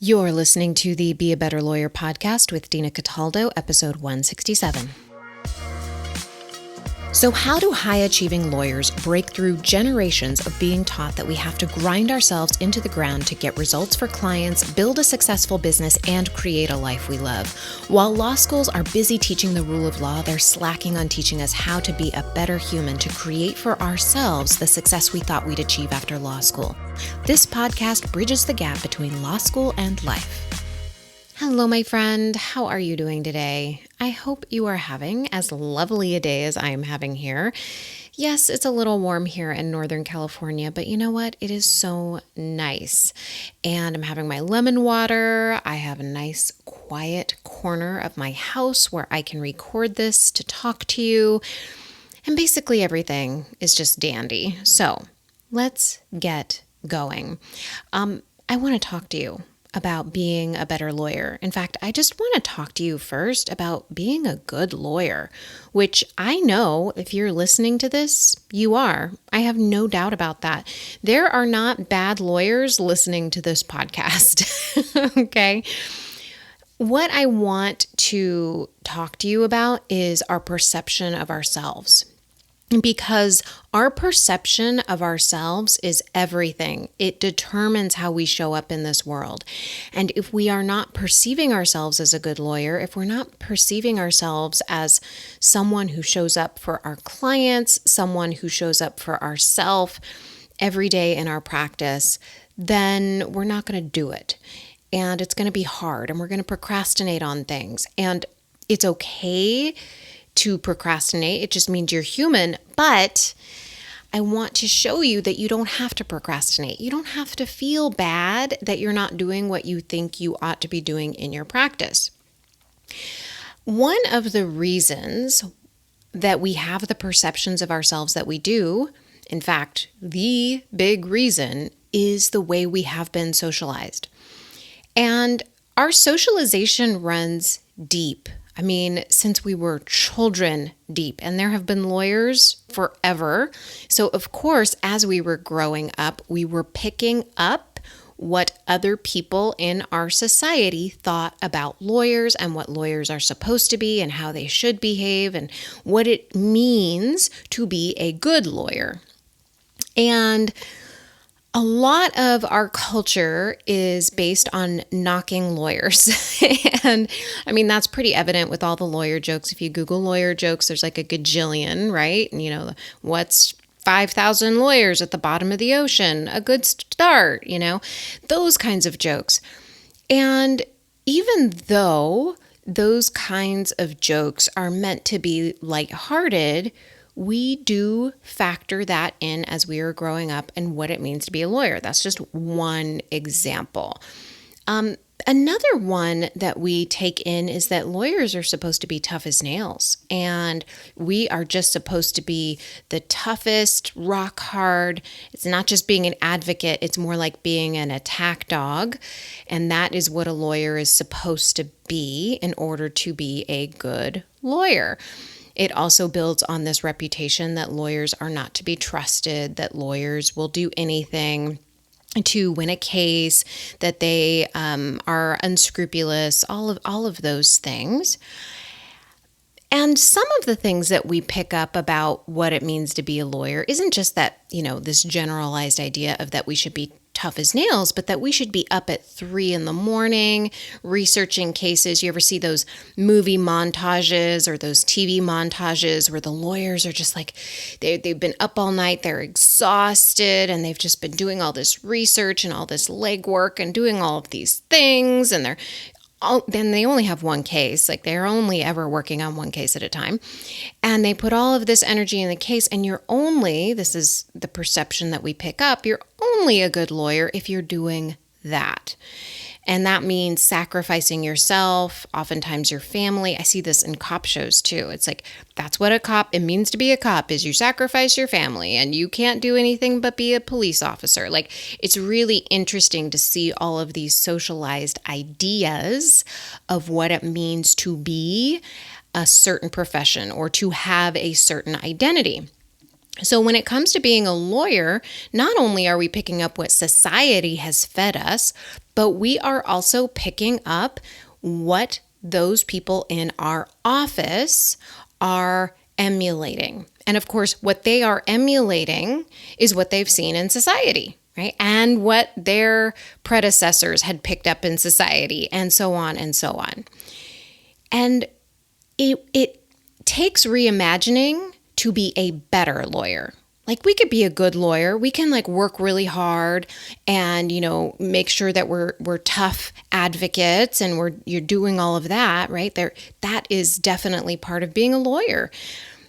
You're listening to the Be a Better Lawyer podcast with Dina Cataldo, episode 167. So how do high-achieving lawyers break through generations of being taught that we have to grind ourselves into the ground to get results for clients, build a successful business, and create a life we love? While law schools are busy teaching the rule of law, they're slacking on teaching us how to be a better human to create for ourselves the success we thought we'd achieve after law school. This podcast bridges the gap between law school and life. Hello, my friend. How are you doing today? I hope you are having as lovely a day as I am having here. Yes, it's a little warm here in Northern California, but you know what? It is so nice. And I'm having my lemon water. I have a nice quiet corner of my house where I can record this to talk to you. And basically everything is just dandy. So let's get going. I want to talk to you about being a better lawyer. In fact, I just want to talk to you first about being a good lawyer, which I know if you're listening to this, you are. I have no doubt about that. There are not bad lawyers listening to this podcast, okay? What I want to talk to you about is our perception of ourselves. Because our perception of ourselves is everything. It determines how we show up in this world. And if we are not perceiving ourselves as a good lawyer, if we're not perceiving ourselves as someone who shows up for our clients, someone who shows up for ourselves every day in our practice, then we're not going to do it. And it's going to be hard, and we're going to procrastinate on things. And it's okay to procrastinate. It just means you're human. But I want to show you that you don't have to procrastinate. You don't have to feel bad that you're not doing what you think you ought to be doing in your practice. One of the reasons that we have the perceptions of ourselves that we do, in fact, the big reason, is the way we have been socialized. And our socialization runs deep. I mean, since we were children deep, and there have been lawyers forever. So of course, as we were growing up, we were picking up what other people in our society thought about lawyers and what lawyers are supposed to be and how they should behave and what it means to be a good lawyer. And a lot of our culture is based on knocking lawyers. And I mean, that's pretty evident with all the lawyer jokes. If you Google lawyer jokes, there's like a gajillion, right? And you know, what's 5,000 lawyers at the bottom of the ocean? A good start, you know, those kinds of jokes. And even though those kinds of jokes are meant to be lighthearted, we do factor that in as we are growing up and what it means to be a lawyer. That's just one example. Another one that we take in is that lawyers are supposed to be tough as nails, and we are just supposed to be the toughest, rock hard. It's not just being an advocate, it's more like being an attack dog, and that is what a lawyer is supposed to be in order to be a good lawyer. It also builds on this reputation that lawyers are not to be trusted, that lawyers will do anything to win a case, that they are unscrupulous, all of those things. And some of the things that we pick up about what it means to be a lawyer isn't just that, you know, this generalized idea of that we should be tough as nails, but that we should be up at 3 a.m. researching cases. You ever see those movie montages or those TV montages where the lawyers are just like, they've been up all night, they're exhausted, and they've just been doing all this research and all this legwork and doing all of these things, and then they only have one case, like they're only ever working on one case at a time. And they put all of this energy in the case, and this is the perception that we pick up, you're only a good lawyer if you're doing that. And that means sacrificing yourself, oftentimes your family. I see this in cop shows too. It's like, that's what it means to be a cop, is you sacrifice your family and you can't do anything but be a police officer. Like, it's really interesting to see all of these socialized ideas of what it means to be a certain profession or to have a certain identity. So when it comes to being a lawyer, not only are we picking up what society has fed us, but we are also picking up what those people in our office are emulating. And of course, what they are emulating is what they've seen in society, right? And what their predecessors had picked up in society, and so on and so on. And it takes reimagining to be a better lawyer. Like, we could be a good lawyer. We can work really hard and, make sure that we're tough advocates and you're doing all of that, right? That is definitely part of being a lawyer.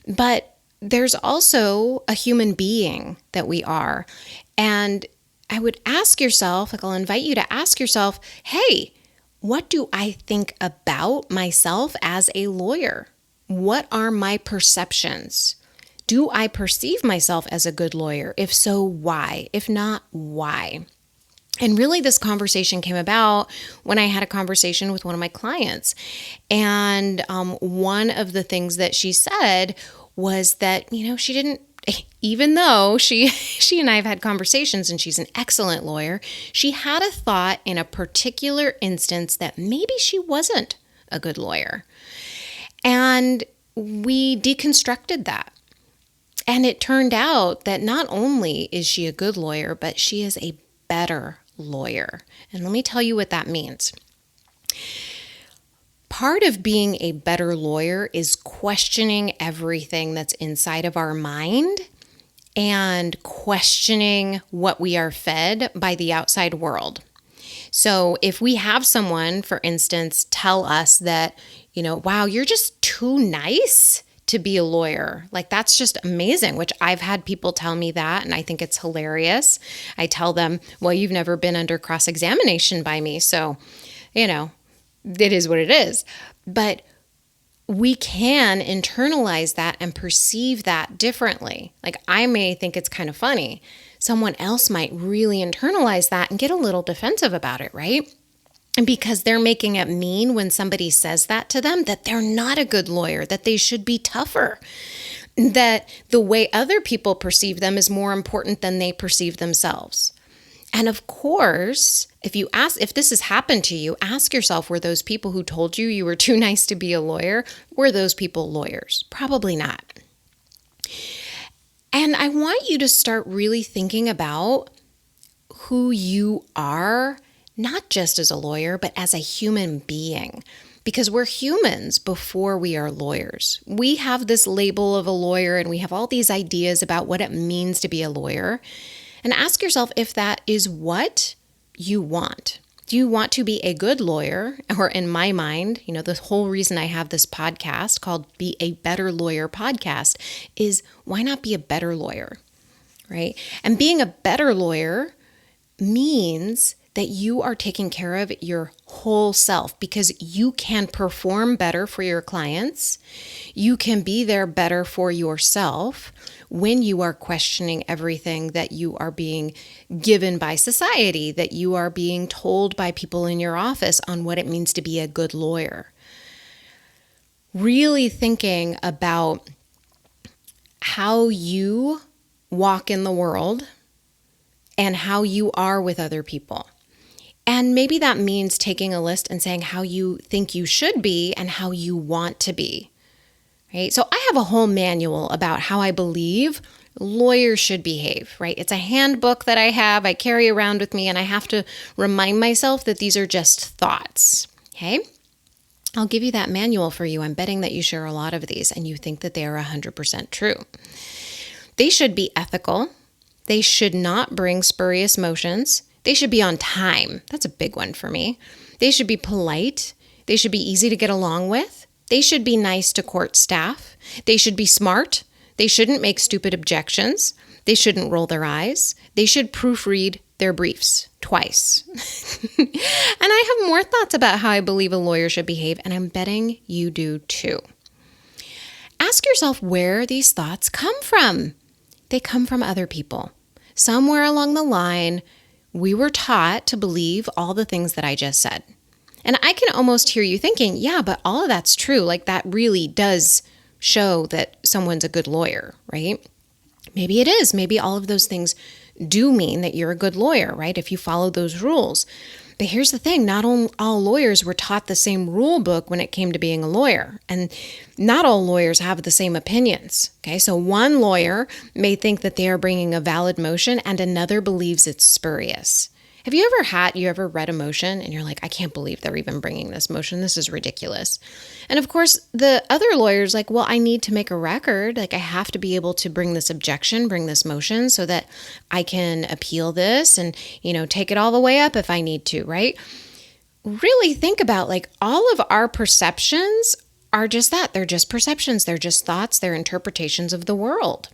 But there's also a human being that we are. And I would ask yourself, I'll invite you to ask yourself, hey, what do I think about myself as a lawyer? What are my perceptions? Do I perceive myself as a good lawyer? If so, why? If not, why? And really, this conversation came about when I had a conversation with one of my clients. And one of the things that she said was that, she didn't, even though she and I have had conversations and she's an excellent lawyer, she had a thought in a particular instance that maybe she wasn't a good lawyer. And we deconstructed that. And it turned out that not only is she a good lawyer, but she is a better lawyer. And let me tell you what that means. Part of being a better lawyer is questioning everything that's inside of our mind and questioning what we are fed by the outside world. So if we have someone, for instance, tell us that, wow, you're just too nice to be a lawyer. That's just amazing, which I've had people tell me that, and I think it's hilarious. I tell them, well, you've never been under cross-examination by me, so, it is what it is. But we can internalize that and perceive that differently. I may think it's kind of funny. Someone else might really internalize that and get a little defensive about it, right? And because they're making it mean when somebody says that to them, that they're not a good lawyer, that they should be tougher, that the way other people perceive them is more important than they perceive themselves. And of course, if this has happened to you, ask yourself, were those people who told you you were too nice to be a lawyer, were those people lawyers? Probably not. And I want you to start really thinking about who you are, not just as a lawyer, but as a human being, because we're humans before we are lawyers. We have this label of a lawyer and we have all these ideas about what it means to be a lawyer. And ask yourself if that is what you want. Do you want to be a good lawyer? Or in my mind, the whole reason I have this podcast called Be a Better Lawyer podcast is, why not be a better lawyer, right? And being a better lawyer means that you are taking care of your whole self, because you can perform better for your clients. You can be there better for yourself when you are questioning everything that you are being given by society, that you are being told by people in your office on what it means to be a good lawyer. Really thinking about how you walk in the world and how you are with other people. And maybe that means taking a list and saying how you think you should be and how you want to be, right? So I have a whole manual about how I believe lawyers should behave, right? It's a handbook that I carry around with me, and I have to remind myself that these are just thoughts, okay? I'll give you that manual for you. I'm betting that you share a lot of these and you think that they are 100% true. They should be ethical. They should not bring spurious motions. They should be on time. That's a big one for me. They should be polite. They should be easy to get along with. They should be nice to court staff. They should be smart. They shouldn't make stupid objections. They shouldn't roll their eyes. They should proofread their briefs twice. And I have more thoughts about how I believe a lawyer should behave, and I'm betting you do too. Ask yourself where these thoughts come from. They come from other people. Somewhere along the line, we were taught to believe all the things that I just said. And I can almost hear you thinking, yeah, but all of that's true. That really does show that someone's a good lawyer, right? Maybe it is. Maybe all of those things do mean that you're a good lawyer, right? If you follow those rules. But here's the thing, not all lawyers were taught the same rule book when it came to being a lawyer. And not all lawyers have the same opinions. Okay, so one lawyer may think that they are bringing a valid motion and another believes it's spurious. Have you ever read a motion and you're like, I can't believe they're even bringing this motion. This is ridiculous. And of course, the other lawyer's like, well, I need to make a record. Like, I have to be able to bring this objection, bring this motion so that I can appeal this and, take it all the way up if I need to, right? Really think about like all of our perceptions are just that. They're just perceptions. They're just thoughts. They're interpretations of the world.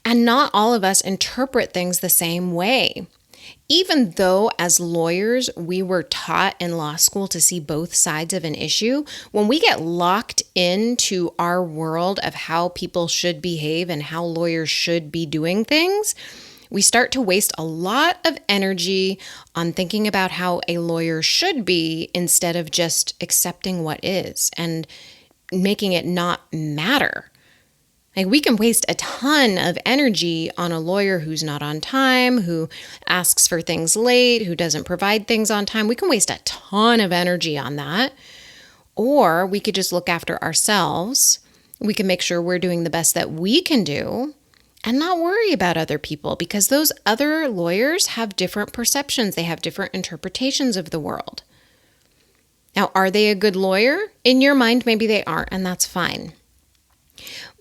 And not all of us interpret things the same way. Even though as lawyers, we were taught in law school to see both sides of an issue, when we get locked into our world of how people should behave and how lawyers should be doing things, we start to waste a lot of energy on thinking about how a lawyer should be instead of just accepting what is and making it not matter. Like, we can waste a ton of energy on a lawyer who's not on time, who asks for things late, who doesn't provide things on time. We can waste a ton of energy on that. Or we could just look after ourselves. We can make sure we're doing the best that we can do and not worry about other people, because those other lawyers have different perceptions. They have different interpretations of the world. Now, are they a good lawyer? In your mind, maybe they aren't, and that's fine.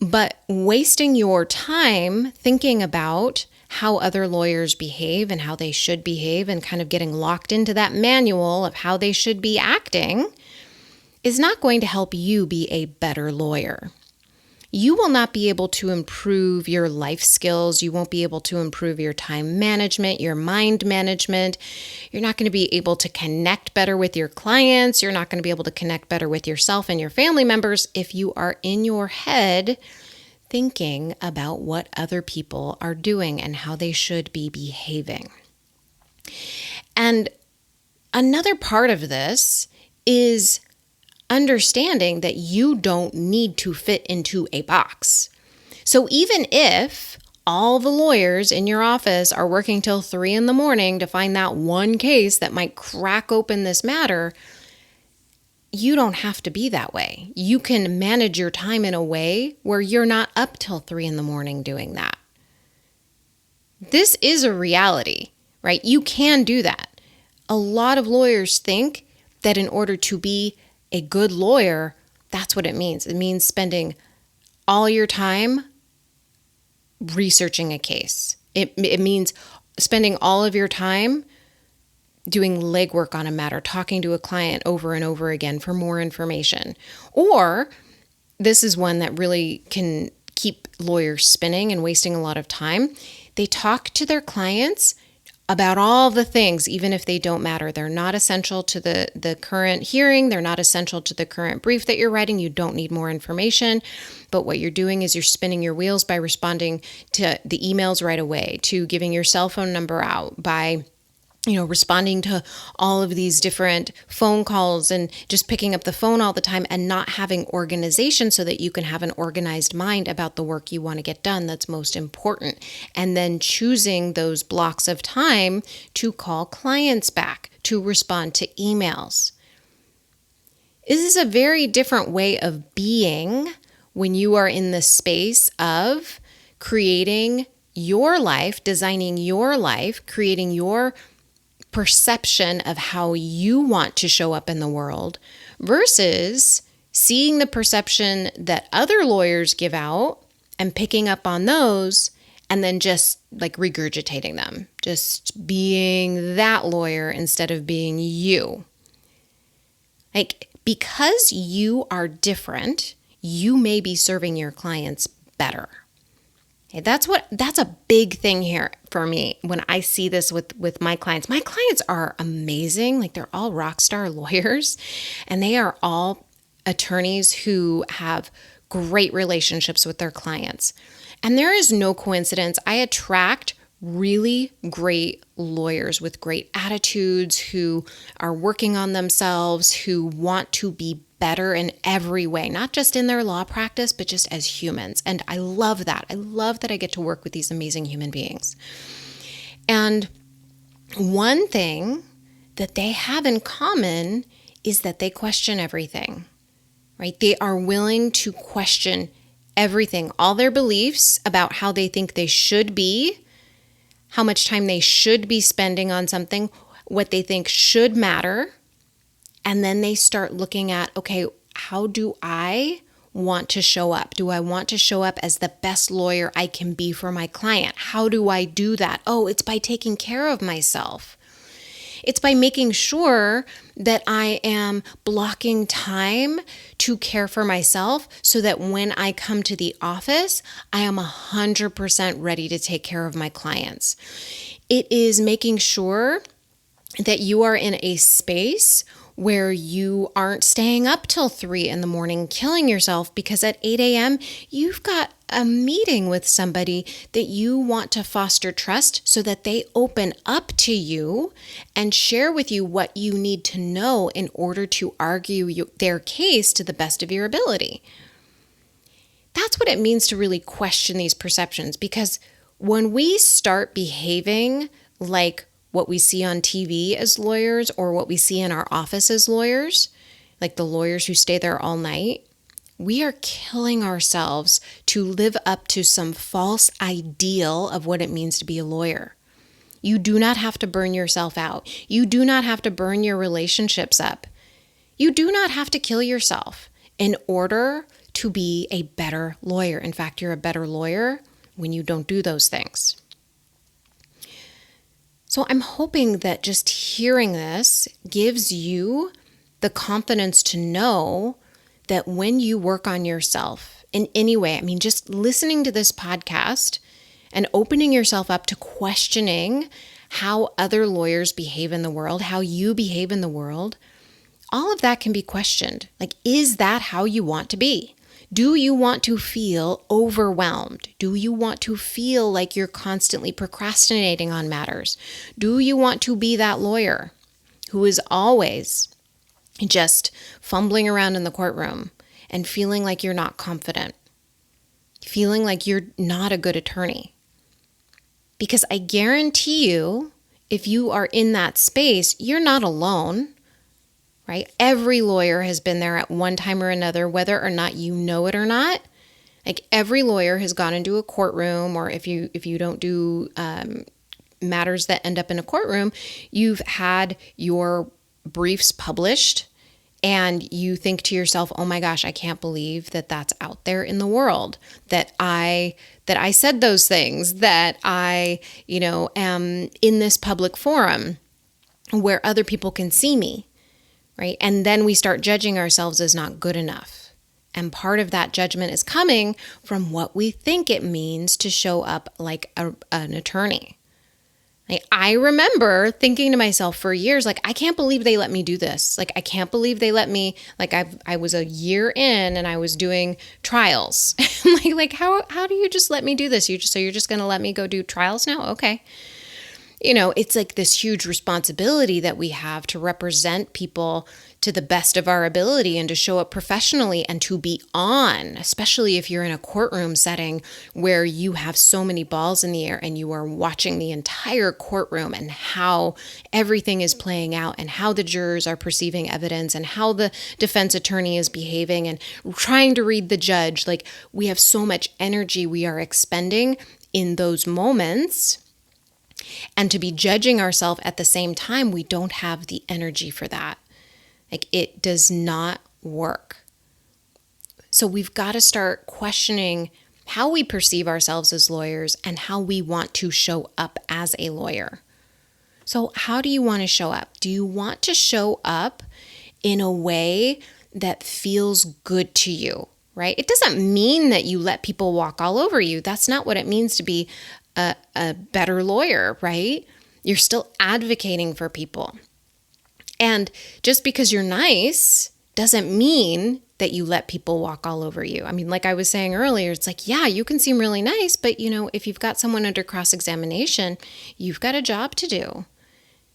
But wasting your time thinking about how other lawyers behave and how they should behave and kind of getting locked into that manual of how they should be acting is not going to help you be a better lawyer. You will not be able to improve your life skills. You won't be able to improve your time management, your mind management. You're not going to be able to connect better with your clients. You're not going to be able to connect better with yourself and your family members if you are in your head thinking about what other people are doing and how they should be behaving. And another part of this is understanding that you don't need to fit into a box. So even if all the lawyers in your office are working till 3 a.m. to find that one case that might crack open this matter, you don't have to be that way. You can manage your time in a way where you're not up till 3 a.m. doing that. This is a reality, right? You can do that. A lot of lawyers think that in order to be a good lawyer, that's what it means. It means spending all your time researching a case. It means spending all of your time doing legwork on a matter, talking to a client over and over again for more information. Or this is one that really can keep lawyers spinning and wasting a lot of time. They talk to their clients about all the things, even if they don't matter. They're not essential to the current hearing. They're not essential to the current brief that you're writing. You don't need more information. But what you're doing is you're spinning your wheels by responding to the emails right away, to giving your cell phone number out, by responding to all of these different phone calls and just picking up the phone all the time and not having organization so that you can have an organized mind about the work you want to get done that's most important. And then choosing those blocks of time to call clients back, to respond to emails. This is a very different way of being when you are in the space of creating your life, designing your life, creating your perception of how you want to show up in the world versus seeing the perception that other lawyers give out and picking up on those and then just like regurgitating them, just being that lawyer instead of being you. Like, because you are different, you may be serving your clients better. That's a big thing here for me when I see this with my clients. My clients are amazing. Like, they're all rock star lawyers, and they are all attorneys who have great relationships with their clients. And there is no coincidence. I attract really great lawyers with great attitudes who are working on themselves, who want to be better in every way, not just in their law practice, but just as humans. And I love that. I love that I get to work with these amazing human beings. And one thing that they have in common is that they question everything, right? They are willing to question everything, all their beliefs about how they think they should be, how much time they should be spending on something, what they think should matter. And then they start looking at, okay, how do I want to show up? Do I want to show up as the best lawyer I can be for my client? How do I do that? Oh, it's by taking care of myself. It's by making sure that I am blocking time to care for myself so that when I come to the office, I am 100% ready to take care of my clients. It is making sure that you are in a space where you aren't staying up till 3 a.m, killing yourself because at 8 a.m. you've got a meeting with somebody that you want to foster trust so that they open up to you and share with you what you need to know in order to argue their case to the best of your ability. That's what it means to really question these perceptions, because when we start behaving like what we see on TV as lawyers or what we see in our office as lawyers, like the lawyers who stay there all night, we are killing ourselves to live up to some false ideal of what it means to be a lawyer. You do not have to burn yourself out. You do not have to burn your relationships up. You do not have to kill yourself in order to be a better lawyer. In fact, you're a better lawyer when you don't do those things. So I'm hoping that just hearing this gives you the confidence to know that when you work on yourself in any way, I mean, just listening to this podcast and opening yourself up to questioning how other lawyers behave in the world, how you behave in the world, all of that can be questioned. Like, is that how you want to be? Do you want to feel overwhelmed? Do you want to feel like you're constantly procrastinating on matters? Do you want to be that lawyer who is always just fumbling around in the courtroom and feeling like you're not confident, feeling like you're not a good attorney? Because I guarantee you, if you are in that space, you're not alone. Right? Every lawyer has been there at one time or another, whether or not you know it or not. Like, every lawyer has gone into a courtroom, or if you don't do matters that end up in a courtroom, you've had your briefs published and you think to yourself, oh my gosh, I can't believe that that's out there in the world, that I said those things, that I, am in this public forum where other people can see me. Right? And then we start judging ourselves as not good enough. And part of that judgment is coming from what we think it means to show up like an attorney. Like, I remember thinking to myself for years, like, I can't believe they let me do this. Like, I can't believe they let me, like, I was a year in and I was doing trials. like how do you just let me do this? You're just going to let me go do trials now? Okay. It's like this huge responsibility that we have to represent people to the best of our ability and to show up professionally and to be on, especially if you're in a courtroom setting where you have so many balls in the air and you are watching the entire courtroom and how everything is playing out and how the jurors are perceiving evidence and how the defense attorney is behaving and trying to read the judge. Like, we have so much energy we are expending in those moments. And to be judging ourselves at the same time, we don't have the energy for that. Like, it does not work. So we've got to start questioning how we perceive ourselves as lawyers and how we want to show up as a lawyer. So how do you want to show up? Do you want to show up in a way that feels good to you, right? It doesn't mean that you let people walk all over you. That's not what it means to be a better lawyer, right? You're still advocating for people. And just because you're nice doesn't mean that you let people walk all over you. I mean, like I was saying earlier, it's like, yeah, you can seem really nice, but if you've got someone under cross-examination, you've got a job to do.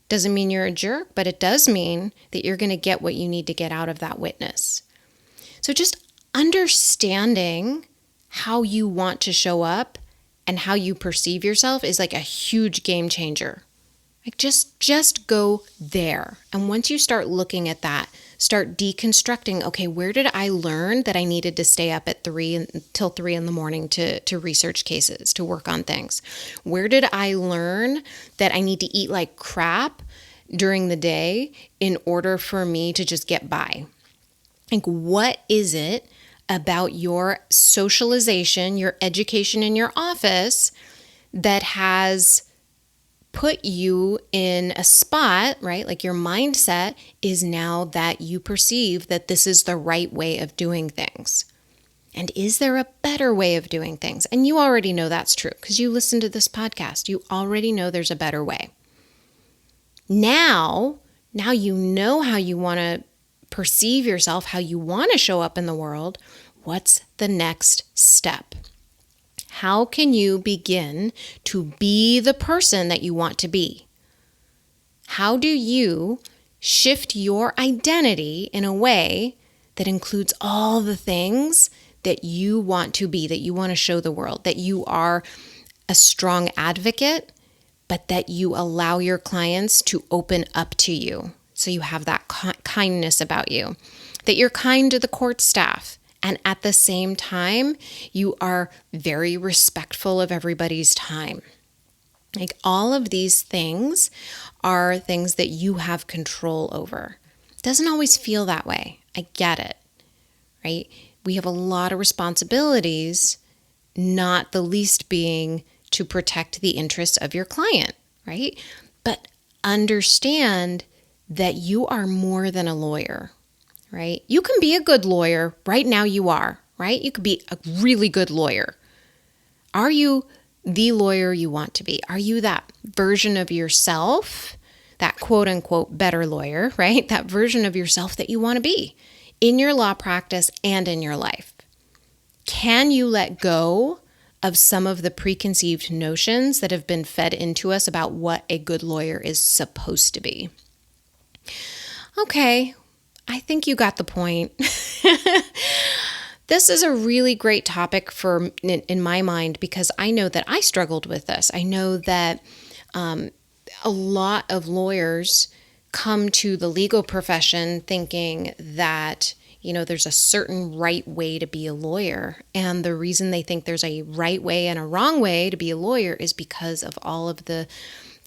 Doesn't mean you're a jerk, but it does mean that you're going to get what you need to get out of that witness. So just understanding how you want to show up and how you perceive yourself is like a huge game changer. Like just go there. And once you start looking at that, start deconstructing, okay, where did I learn that I needed to stay up at 3 until 3 in the morning to research cases, to work on things? Where did I learn that I need to eat like crap during the day in order for me to just get by? Like, what is it about your socialization, your education in your office that has put you in a spot, right? Like your mindset is now that you perceive that this is the right way of doing things. And is there a better way of doing things? And you already know that's true because you listen to this podcast. You already know there's a better way. Now you know how you want to perceive yourself, how you want to show up in the world. What's the next step? How can you begin to be the person that you want to be? How do you shift your identity in a way that includes all the things that you want to be, that you want to show the world, that you are a strong advocate, but that you allow your clients to open up to you? So you have that kindness about you, that you're kind to the court staff. And at the same time, you are very respectful of everybody's time. Like all of these things are things that you have control over. It doesn't always feel that way. I get it, right? We have a lot of responsibilities, not the least being to protect the interests of your client, right? But understand that you are more than a lawyer. Right? You can be a good lawyer. Right now you are, right? You could be a really good lawyer. Are you the lawyer you want to be? Are you that version of yourself, that quote unquote better lawyer, right? That version of yourself that you want to be in your law practice and in your life? Can you let go of some of the preconceived notions that have been fed into us about what a good lawyer is supposed to be? Okay. I think you got the point. This is a really great topic in my mind because I know that I struggled with this. I know that a lot of lawyers come to the legal profession thinking that, there's a certain right way to be a lawyer. And the reason they think there's a right way and a wrong way to be a lawyer is because of all of the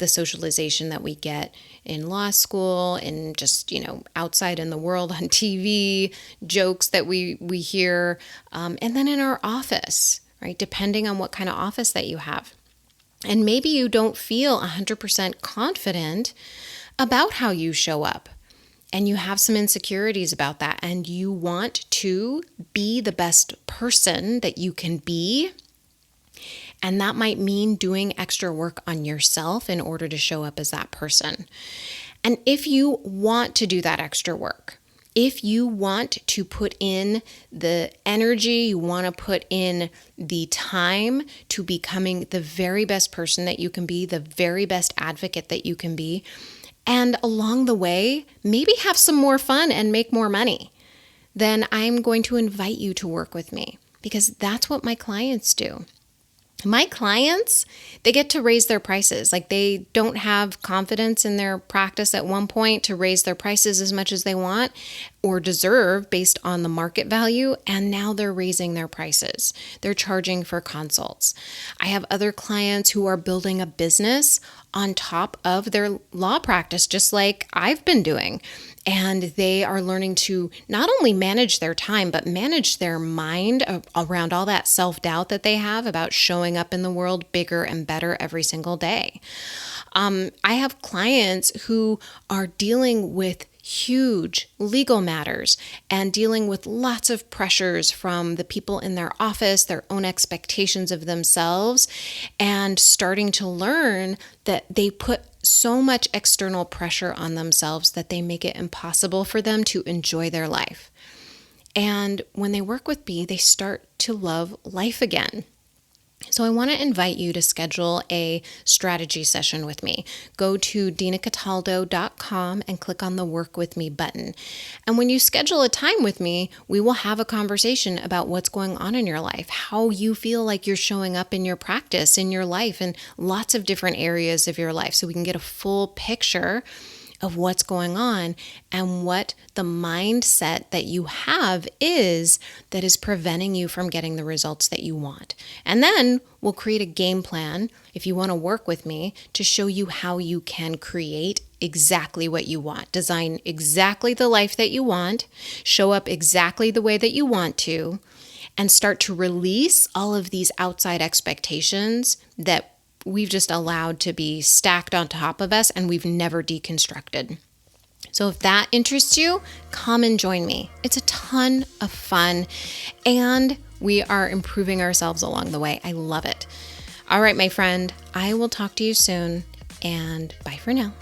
socialization that we get in law school and just, outside in the world on TV, jokes that we hear, and then in our office, right? Depending on what kind of office that you have. And maybe you don't feel 100% confident about how you show up. And you have some insecurities about that. And you want to be the best person that you can be. And that might mean doing extra work on yourself in order to show up as that person. And if you want to do that extra work, if you want to put in the energy, you want to put in the time to becoming the very best person that you can be, the very best advocate that you can be, and along the way, maybe have some more fun and make more money, then I'm going to invite you to work with me because that's what my clients do. My clients, they get to raise their prices. Like they don't have confidence in their practice at one point to raise their prices as much as they want or deserve based on the market value. And now they're raising their prices. They're charging for consults. I have other clients who are building a business on top of their law practice, just like I've been doing. And they are learning to not only manage their time, but manage their mind around all that self-doubt that they have about showing up in the world bigger and better every single day. I have clients who are dealing with huge legal matters and dealing with lots of pressures from the people in their office, their own expectations of themselves, and starting to learn that they put so much external pressure on themselves that they make it impossible for them to enjoy their life. And when they work with me, they start to love life again. So I want to invite you to schedule a strategy session with me. Go to dinacataldo.com and click on the Work With Me button. And when you schedule a time with me, we will have a conversation about what's going on in your life, how you feel like you're showing up in your practice, in your life, and lots of different areas of your life, so we can get a full picture of what's going on and what the mindset that you have is that is preventing you from getting the results that you want. And then we'll create a game plan, if you want to work with me, to show you how you can create exactly what you want, design exactly the life that you want, show up exactly the way that you want to, and start to release all of these outside expectations that we've just allowed to be stacked on top of us and we've never deconstructed. So if that interests you, come and join me. It's a ton of fun and we are improving ourselves along the way. I love it. All right, my friend, I will talk to you soon and bye for now.